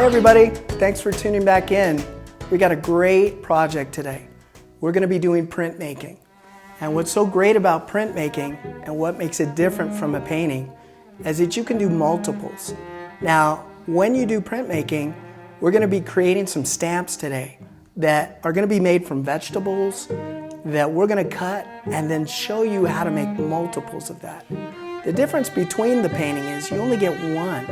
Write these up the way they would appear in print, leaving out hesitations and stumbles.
everybody, thanks for tuning back in. We got a great project today. We're going to be doing printmaking. And what's so great about printmaking and what makes it different from a painting is that you can do multiples. Now, when you do printmaking, we're going to be creating some stamps today that are going to be made from vegetables that we're going to cut and then show you how to make multiples of that. The difference between the painting is you only get one.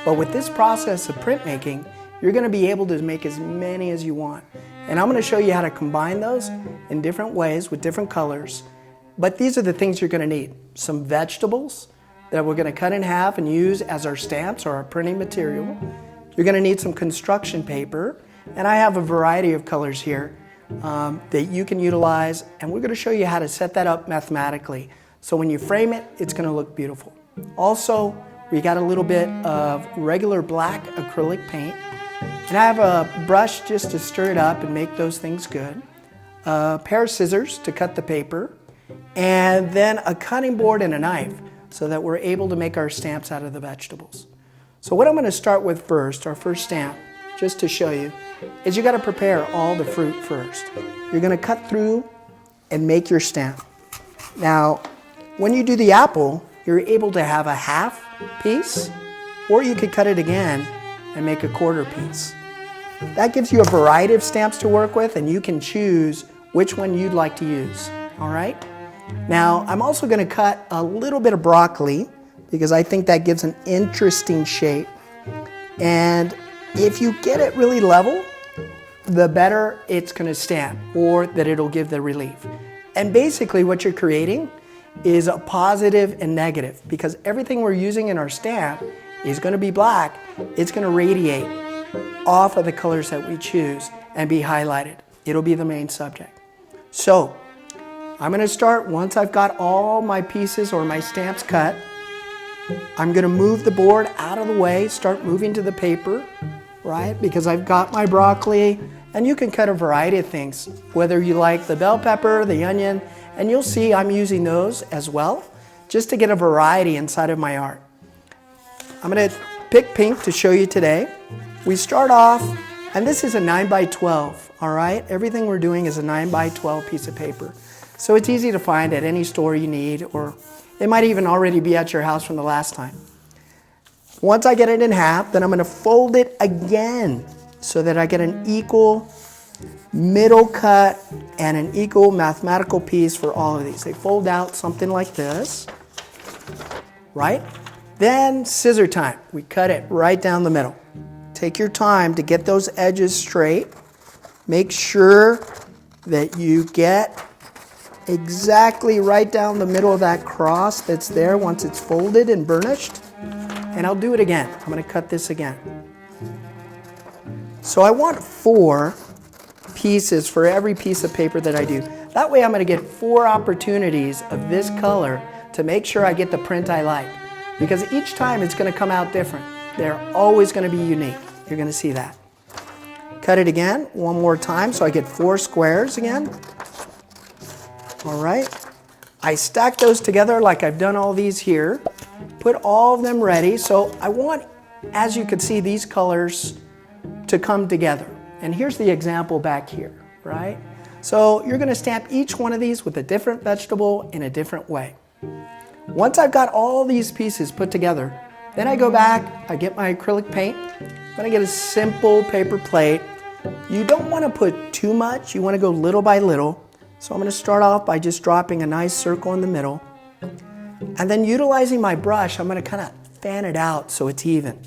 But with this process of printmaking, you're going to be able to make as many as you want. And I'm going to show you how to combine those in different ways with different colors. But these are the things you're going to need. Some vegetables that we're going to cut in half and use as our stamps or our printing material. You're going to need some construction paper. And I have a variety of colors here that you can utilize. And we're going to show you how to set that up mathematically. So when you frame it, it's going to look beautiful. Also, we got a little bit of regular black acrylic paint. And I have a brush just to stir it up and make those things good. A pair of scissors to cut the paper. And then a cutting board and a knife so that we're able to make our stamps out of the vegetables. So what I'm going to start with first, our first stamp, just to show you, is you got to prepare all the fruit first. You're going to cut through and make your stamp. Now, when you do the apple, you're able to have a half piece, or you could cut it again and make a quarter piece. That gives you a variety of stamps to work with, and you can choose which one you'd like to use. All right? Now, I'm also going to cut a little bit of broccoli because I think that gives an interesting shape. And if you get it really level, the better it's going to stamp, or that it'll give the relief. And basically what you're creating is a positive and negative, because everything we're using in our stamp is going to be black. It's going to radiate off of the colors that we choose and be highlighted. It'll be the main subject. So I'm going to start, once I've got all my pieces or my stamps cut, I'm going to move the board out of the way, start moving to the paper, right? Because I've got my broccoli, and you can cut a variety of things, whether you like the bell pepper, the onion, and you'll see I'm using those as well, just to get a variety inside of my art. I'm going to pick pink to show you today. We start off, and this is a 9x12, all right? Everything we're doing is a 9x12 piece of paper. So it's easy to find at any store you need, or it might even already be at your house from the last time. Once I get it in half, then I'm going to fold it again so that I get an equal middle cut and an equal mathematical piece for all of these. They fold out something like this, right? Then scissor time. We cut it right down the middle. Take your time to get those edges straight. Make sure that you get exactly right down the middle of that cross that's there once it's folded and burnished. And I'll do it again. I'm going to cut this again. So I want 4 pieces for every piece of paper that I do. That way I'm going to get 4 opportunities of this color to make sure I get the print I like. Because each time it's going to come out different. They're always going to be unique. You're going to see that. Cut it again, one more time, so I get 4 squares again. All right. I stack those together like I've done all these here. Put all of them ready. So I want, as you can see, these colors to come together. And here's the example back here, right? So you're going to stamp each one of these with a different vegetable in a different way. Once I've got all these pieces put together, then I go back, I get my acrylic paint. I'm going to get a simple paper plate. You don't want to put too much. You want to go little by little. So I'm going to start off by just dropping a nice circle in the middle. And then utilizing my brush, I'm going to kind of fan it out so it's even.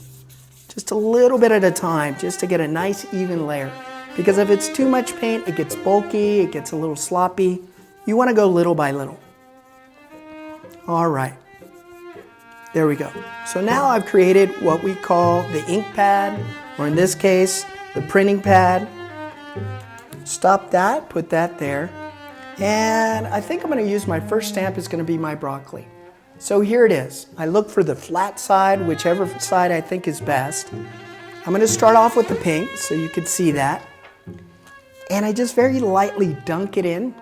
Just a little bit at a time, just to get a nice even layer. Because if it's too much paint, it gets bulky, it gets a little sloppy. You want to go little by little. All right. There we go. So now I've created what we call the ink pad, or in this case, the printing pad. Stop that, put that there. And I think I'm going to use my first stamp is going to be my broccoli. So here it is. I look for the flat side, whichever side I think is best. I'm going to start off with the pink so you can see that. And I just very lightly dunk it in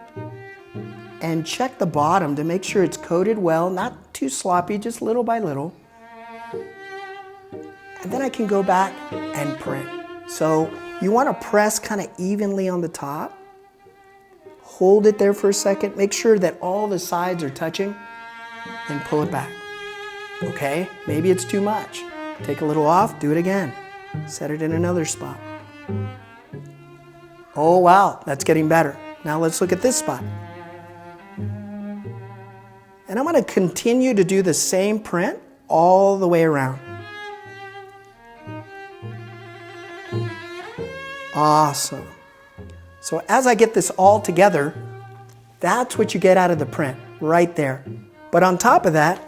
and check the bottom to make sure it's coated well, not too sloppy, just little by little. And then I can go back and print. So you want to press kind of evenly on the top. Hold it there for a second. Make sure that all the sides are touching and pull it back. Okay, maybe it's too much. Take a little off, do it again. Set it in another spot. Oh wow, that's getting better. Now let's look at this spot. And I'm going to continue to do the same print all the way around. Awesome. So as I get this all together, that's what you get out of the print, right there. But on top of that,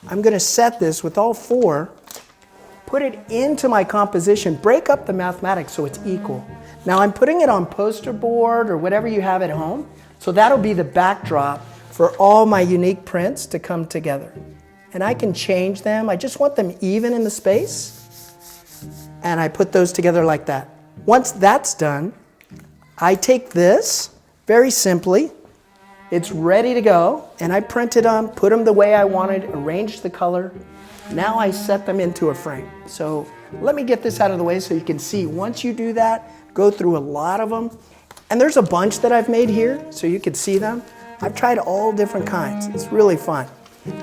I'm going to set this with all four, put it into my composition, break up the mathematics so it's equal. Now I'm putting it on poster board or whatever you have at home, so that'll be the backdrop for all my unique prints to come together. And I can change them. I just want them even in the space. And I put those together like that. Once that's done, I take this very simply. It's ready to go. And I print it on, put them the way I wanted, arrange the color. Now I set them into a frame. So let me get this out of the way so you can see. Once you do that, go through a lot of them. And there's a bunch that I've made here so you can see them. I've tried all different kinds. It's really fun.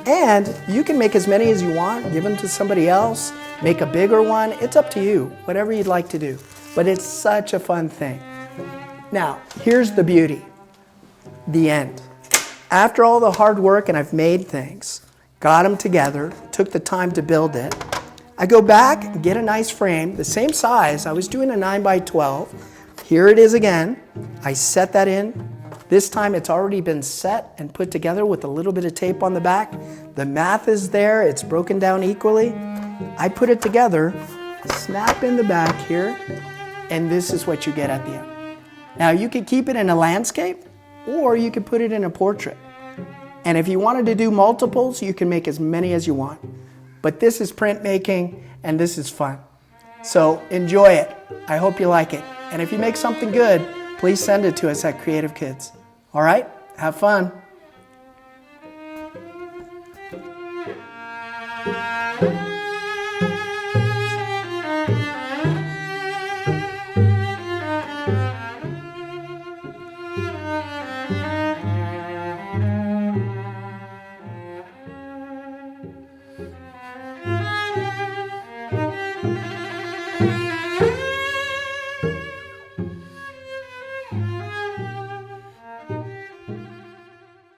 And you can make as many as you want, give them to somebody else, make a bigger one. It's up to you, whatever you'd like to do. But it's such a fun thing. Now, here's the beauty, the end. After all the hard work and I've made things, got them together, took the time to build it, I go back, get a nice frame, the same size. I was doing a 9 by 12. Here it is again. I set that in. This time it's already been set and put together with a little bit of tape on the back. The math is there, it's broken down equally. I put it together, snap in the back here, and this is what you get at the end. Now you could keep it in a landscape or you could put it in a portrait. And if you wanted to do multiples, you can make as many as you want. But this is printmaking and this is fun. So enjoy it. I hope you like it. And if you make something good, please send it to us at Creative Kids. All right? Have fun.